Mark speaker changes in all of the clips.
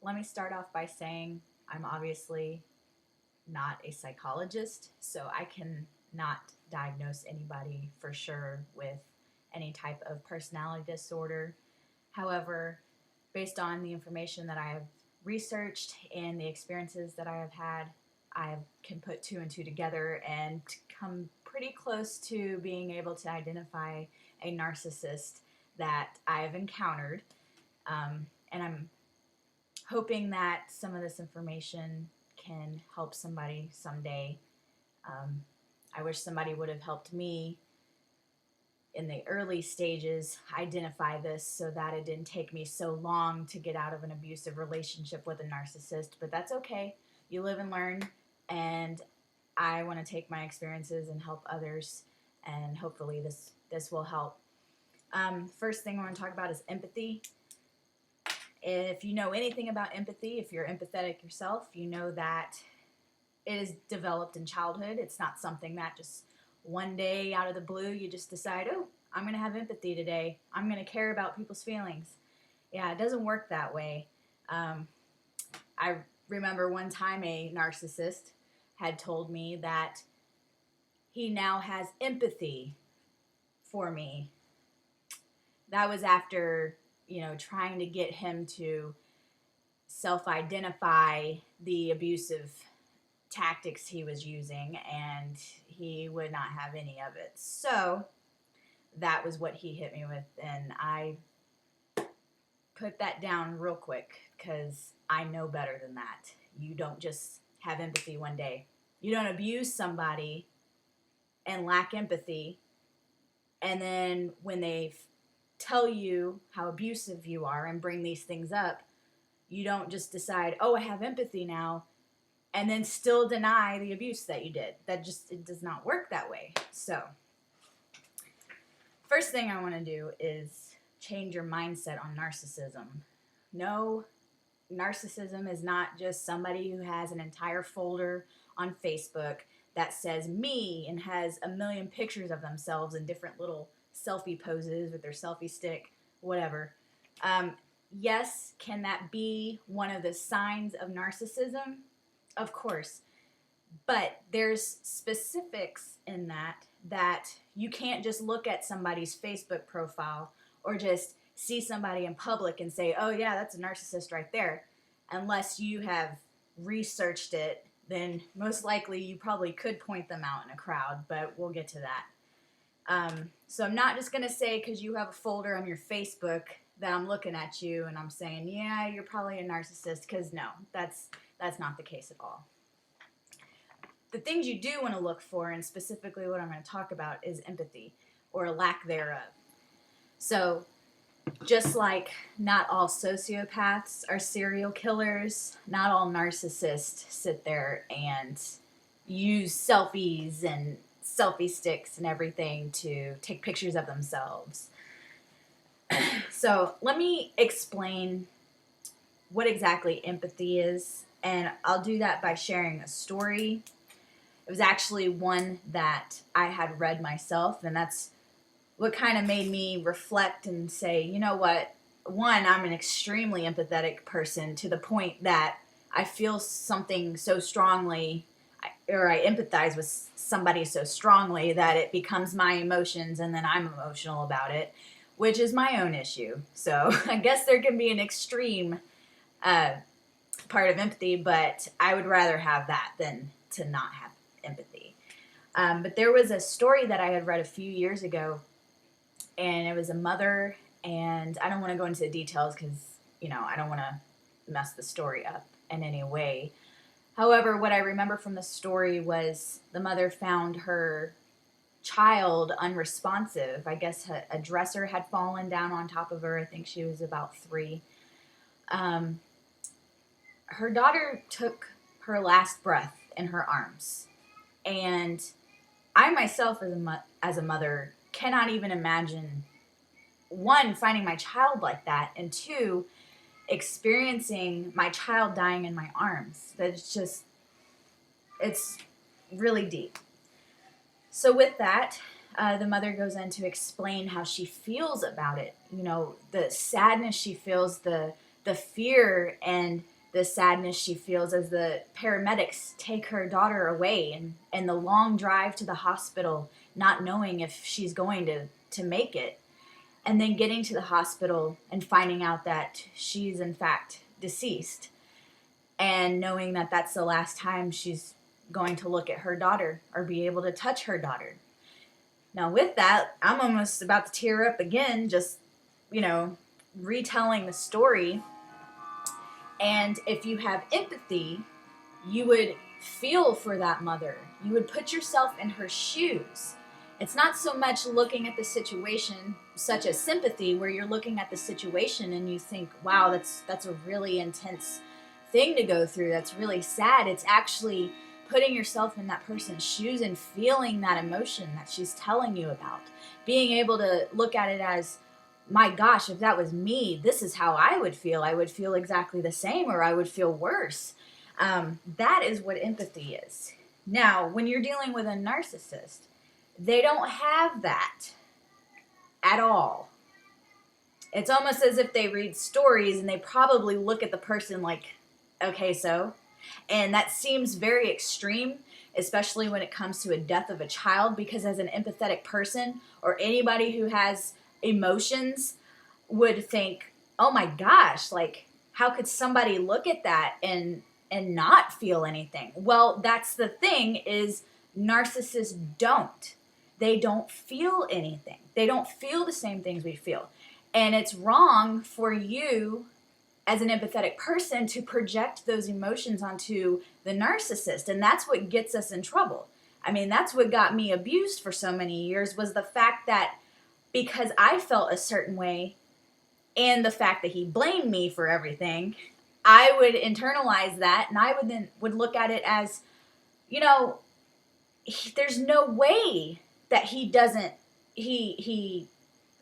Speaker 1: Let me start off by saying I'm obviously not a psychologist, so I can not diagnose anybody for sure with any type of personality disorder. However, based on the information that I have researched and the experiences that I have had, I can put two and two together and come pretty close to being able to identify a narcissist that I have encountered. And I'm hoping that some of this information can help somebody someday. Um, I wish somebody would have helped me in the early stages identify this so that it didn't take me so long to get out of an abusive relationship with a narcissist, but that's okay. You live and learn, and I want to take my experiences and help others, and hopefully this will help. First thing I want to talk about is empathy. If you know anything about empathy, if you're empathetic yourself, you know that it is developed in childhood. It's not something that just one day out of the blue you just decide, oh, I'm going to have empathy today. I'm going to care about people's feelings. Yeah, it doesn't work that way. I remember one time a narcissist had told me that he now has empathy for me. That was after, trying to get him to self-identify the abusive tactics he was using, and he would not have any of it. So that was what he hit me with, and I put that down real quick because I know better than that. You don't just have empathy one day. You don't abuse somebody and lack empathy, and then when they tell you how abusive you are and bring these things up, you don't just decide, oh, I have empathy now, and then still deny the abuse that you did. It does not work that way. So, first thing I want to do is change your mindset on narcissism. No, narcissism is not just somebody who has an entire folder on Facebook that says me and has a million pictures of themselves in different little selfie poses with their selfie stick, whatever. Yes, can that be one of the signs of narcissism? Of course. But there's specifics in that you can't just look at somebody's Facebook profile or just see somebody in public and say, oh yeah, that's a narcissist right there. Unless you have researched it, then most likely you probably could point them out in a crowd, but we'll get to that. So I'm not just going to say because you have a folder on your Facebook that I'm looking at you and I'm saying, yeah, you're probably a narcissist, because no, that's not the case at all. The things you do want to look for, and specifically what I'm going to talk about, is empathy, or lack thereof. So, just like not all sociopaths are serial killers, not all narcissists sit there and use selfies and selfie sticks and everything to take pictures of themselves. So, let me explain what exactly empathy is, and I'll do that by sharing a story. It was actually one that I had read myself, and that's what kind of made me reflect and say, you know what? One, I'm an extremely empathetic person to the point that I feel something so strongly, or I empathize with somebody so strongly that it becomes my emotions, and then I'm emotional about it, which is my own issue. So I guess there can be an extreme part of empathy, but I would rather have that than to not have empathy. But there was a story that I had read a few years ago, and it was a mother, and I don't want to go into the details because, I don't want to mess the story up in any way. However, what I remember from the story was the mother found her child unresponsive. I guess a dresser had fallen down on top of her. I think she was about 3. Her daughter took her last breath in her arms. And I myself, as a mother, cannot even imagine, one, finding my child like that, and two, experiencing my child dying in my arms. It's really deep. So with that, the mother goes in to explain how she feels about it. The sadness she feels, the fear, and the sadness she feels as the paramedics take her daughter away, and the long drive to the hospital, not knowing if she's going to make it, and then getting to the hospital and finding out that she's in fact deceased, and knowing that that's the last time she's going to look at her daughter or be able to touch her daughter. Now with that, I'm almost about to tear up again, just, retelling the story. And if you have empathy, you would feel for that mother. You would put yourself in her shoes. It's not so much looking at the situation, such as sympathy, where you're looking at the situation and you think, wow, that's a really intense thing to go through. That's really sad. It's actually putting yourself in that person's shoes and feeling that emotion that she's telling you about. Being able to look at it as, my gosh, if that was me, this is how I would feel. I would feel exactly the same, or I would feel worse. That is what empathy is. Now, when you're dealing with a narcissist, they don't have that at all. It's almost as if they read stories and they probably look at the person like, okay, so. And that seems very extreme, especially when it comes to a death of a child, because as an empathetic person or anybody who has emotions would think, oh my gosh, like, how could somebody look at that and not feel anything? Well, that's the thing, is narcissists don't. They don't feel anything. They don't feel the same things we feel. And it's wrong for you as an empathetic person to project those emotions onto the narcissist. And that's what gets us in trouble. I mean, that's what got me abused for so many years, was the fact that because I felt a certain way and the fact that he blamed me for everything, I would internalize that, and I would look at it as, there's no way that he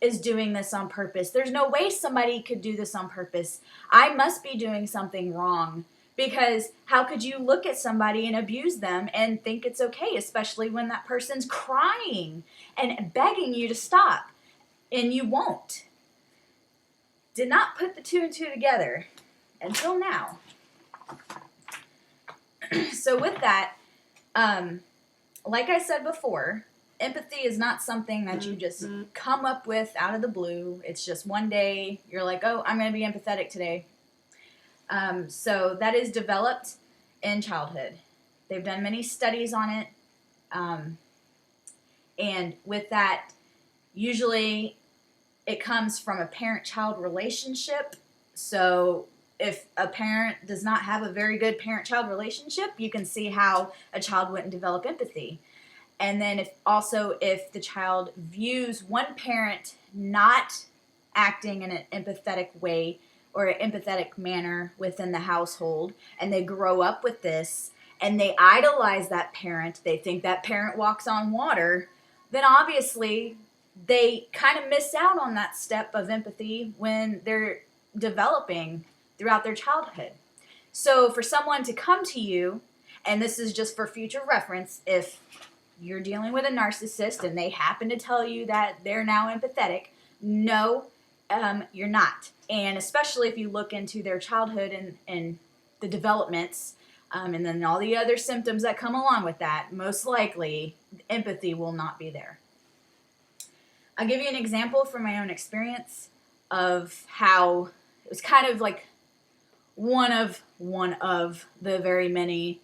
Speaker 1: is doing this on purpose. There's no way somebody could do this on purpose. I must be doing something wrong, because how could you look at somebody and abuse them and think it's okay, especially when that person's crying and begging you to stop, and you won't. Did not put the two and two together until now. So with that, like I said before, empathy is not something that you just come up with out of the blue. It's just one day you're like, oh, I'm going to be empathetic today. So that is developed in childhood. They've done many studies on it. And with that, usually it comes from a parent-child relationship. So if a parent does not have a very good parent-child relationship, you can see how a child wouldn't develop empathy. And then if the child views one parent not acting in an empathetic way or an empathetic manner within the household, and they grow up with this, and they idolize that parent, they think that parent walks on water, then obviously they kind of miss out on that step of empathy when they're developing throughout their childhood. So for someone to come to you, and this is just for future reference, if you're dealing with a narcissist and they happen to tell you that they're now empathetic, no, you're not. And especially if you look into their childhood and the developments, and then all the other symptoms that come along with that, most likely empathy will not be there. I'll give you an example from my own experience of how it was kind of like one of the very many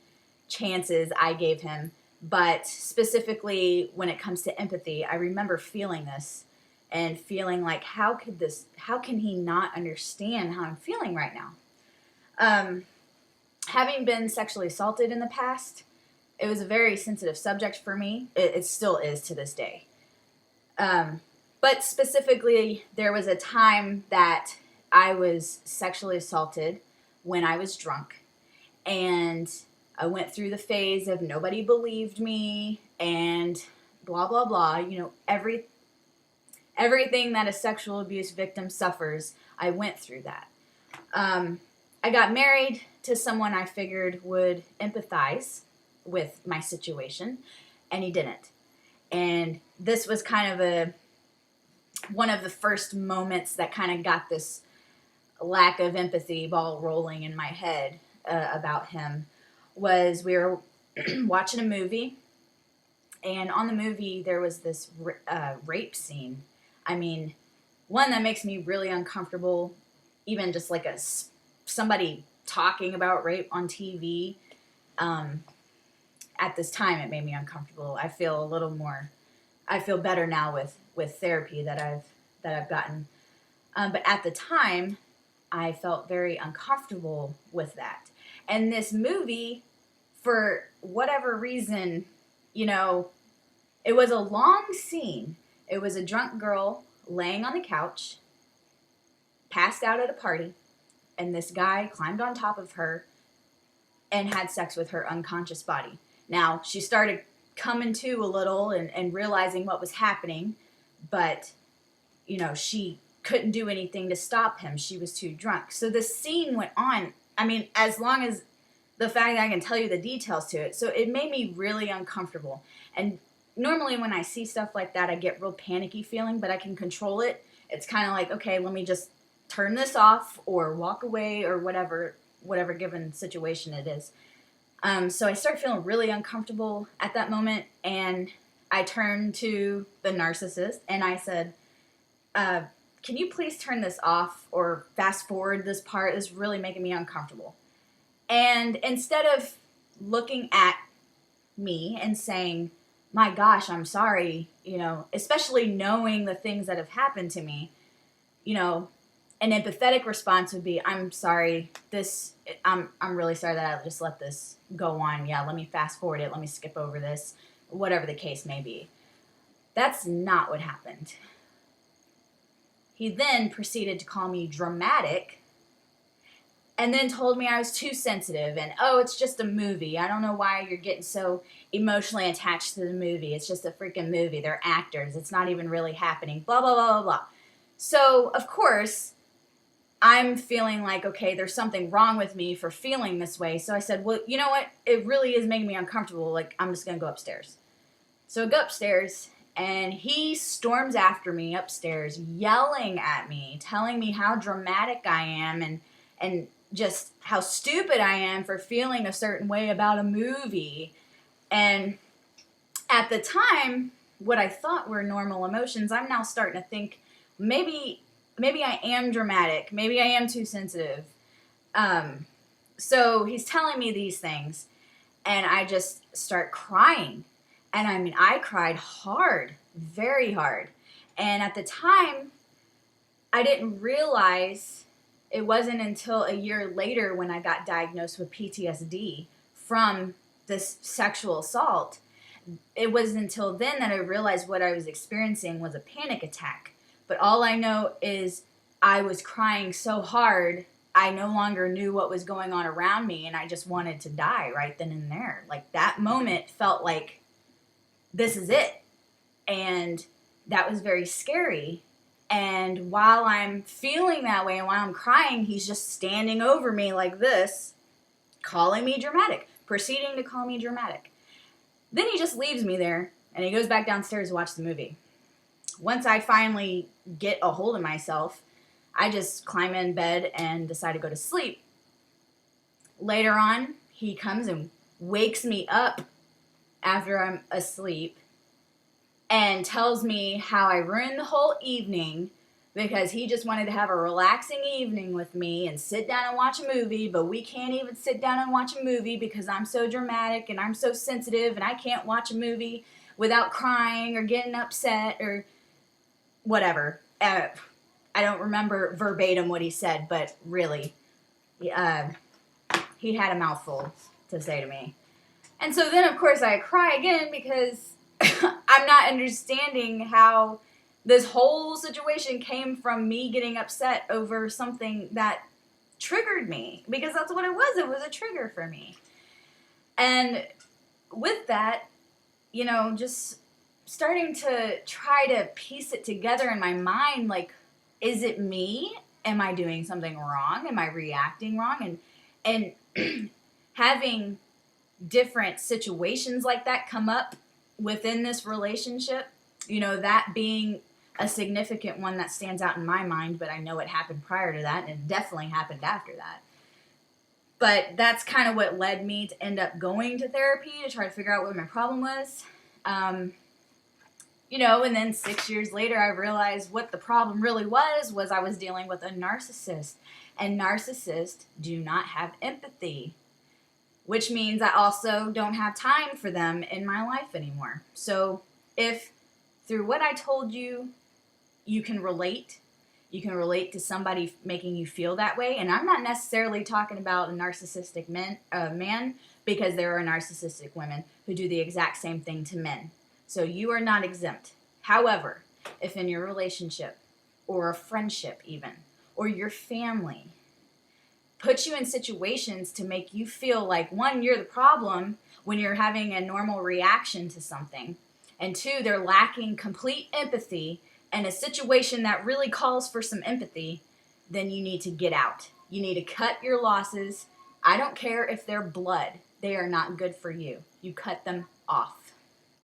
Speaker 1: chances I gave him. But specifically when it comes to empathy, I remember feeling this and feeling like, how can he not understand how I'm feeling right now? Having been sexually assaulted in the past, it was a very sensitive subject for me. It still is to this day. But specifically, there was a time that I was sexually assaulted when I was drunk, and I went through the phase of nobody believed me and blah, blah, blah. Everything that a sexual abuse victim suffers, I went through that. I got married to someone I figured would empathize with my situation, and he didn't. And this was kind of one of the first moments that kind of got this lack of empathy ball rolling in my head about him was we were watching a movie, and on the movie there was this rape scene. I mean, one that makes me really uncomfortable, even just like somebody talking about rape on TV. At this time, it made me uncomfortable. I feel better now with therapy that I've gotten. But at the time, I felt very uncomfortable with that. And this movie, for whatever reason, it was a long scene. It was a drunk girl laying on the couch, passed out at a party, and this guy climbed on top of her and had sex with her unconscious body. Now, she started coming to a little and realizing what was happening, but, she couldn't do anything to stop him. She was too drunk. So the scene went on. I mean, as long as the fact that I can tell you the details to it. So it made me really uncomfortable. And normally when I see stuff like that, I get real panicky feeling, but I can control it. It's kind of like, okay, let me just turn this off or walk away or whatever given situation it is. So I started feeling really uncomfortable at that moment, and I turned to the narcissist and I said, can you please turn this off or fast forward this part? It's really making me uncomfortable. And instead of looking at me and saying, my gosh, I'm sorry, especially knowing the things that have happened to me, an empathetic response would be, I'm sorry, I'm really sorry that I just let this go on. Yeah, let me fast forward it. Let me skip over this, whatever the case may be. That's not what happened. He then proceeded to call me dramatic and then told me I was too sensitive and, oh, it's just a movie. I don't know why you're getting so emotionally attached to the movie. It's just a freaking movie. They're actors. It's not even really happening. Blah, blah, blah, blah, blah. So, of course, I'm feeling like, okay, there's something wrong with me for feeling this way. So I said, well, you know what? It really is making me uncomfortable. Like, I'm just going to go upstairs. So I go upstairs, and he storms after me upstairs, yelling at me, telling me how dramatic I am and just how stupid I am for feeling a certain way about a movie. And at the time, what I thought were normal emotions, I'm now starting to think maybe I am dramatic. Maybe I am too sensitive. So he's telling me these things, and I just start crying. And I mean, I cried hard, very hard. And at the time, I didn't realize it wasn't until a year later when I got diagnosed with PTSD from this sexual assault. It wasn't until then that I realized what I was experiencing was a panic attack. But all I know is I was crying so hard, I no longer knew what was going on around me, and I just wanted to die right then and there. Like, that moment felt like, this is it. And that was very scary. And while I'm feeling that way and while I'm crying, he's just standing over me like this, calling me dramatic, proceeding to call me dramatic. Then he just leaves me there, and he goes back downstairs to watch the movie. Once I finally get a hold of myself, I just climb in bed and decide to go to sleep. Later on, he comes and wakes me up after I'm asleep and tells me how I ruined the whole evening because he just wanted to have a relaxing evening with me and sit down and watch a movie, but we can't even sit down and watch a movie because I'm so dramatic and I'm so sensitive and I can't watch a movie without crying or getting upset or whatever. I don't remember verbatim what he said, but really, he had a mouthful to say to me. And so then, of course, I cry again because I'm not understanding how this whole situation came from me getting upset over something that triggered me. Because that's what it was. It was a trigger for me. And with that, just starting to try to piece it together in my mind, like, is it me? Am I doing something wrong? Am I reacting wrong? And having different situations like that come up within this relationship, that being a significant one that stands out in my mind, but I know it happened prior to that, and it definitely happened after that. But that's kind of what led me to end up going to therapy to try to figure out what my problem was. And then 6 years later, I realized what the problem really was I was dealing with a narcissist. And narcissists do not have empathy, which means I also don't have time for them in my life anymore. So if through what I told you, you can relate to somebody making you feel that way, and I'm not necessarily talking about a narcissistic man, because there are narcissistic women who do the exact same thing to men. So you are not exempt. However, if in your relationship or a friendship even, or your family put you in situations to make you feel like, one, you're the problem when you're having a normal reaction to something, and two, they're lacking complete empathy and a situation that really calls for some empathy, then you need to get out. You need to cut your losses. I don't care if they're blood. They are not good for you. You cut them off.